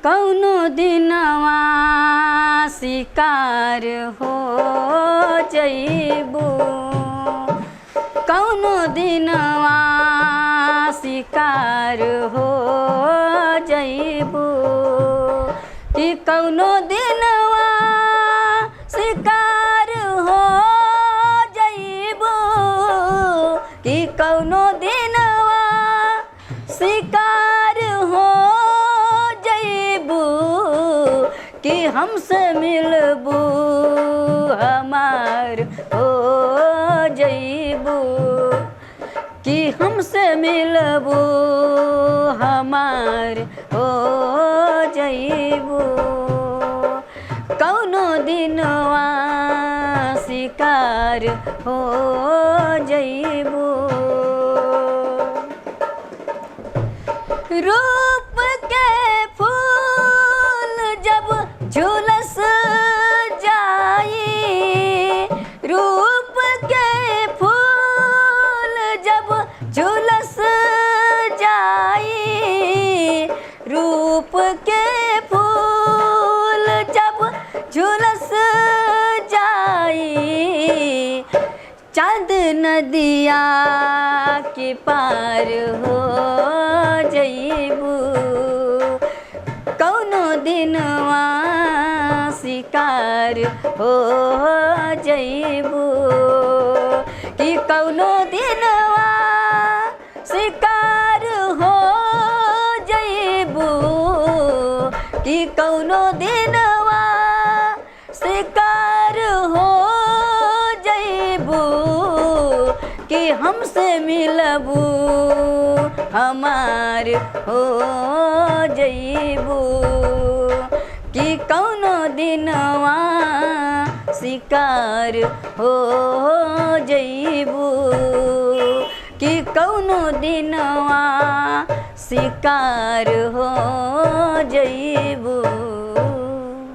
कौनो दिनवा शिकार हो जइबू, कौनो दिनवा शिकार हो जइबू, कि कौनो दिनवा शिकार हो जइबू, कि कौनो दिनवा शिकार हो जइबू, कि हमसे मिलबू हमार हो जइबू, कि हमसे मिलबू हमार हो जइबू, कौनो दिनवा शिकार हो जइबू। रूप के फूल जब झुलस जाई, रूप के फूल जब झुलस जाई, रूप के फूल जब झुलस जाई, चाँद नदिया के पार हो जइबू, कौनो दिनवा शिकार हो जइबू, कि कौनो दिनवा शिकार हो जइबू, कि कौनो दिनवा शिकार हो जइबू, कि हमसे मिलबू हमार हो जइबू, कि कौनो दिनवा शिकार हो जइबू, कि कौनो दिनवा शिकार हो जइबू।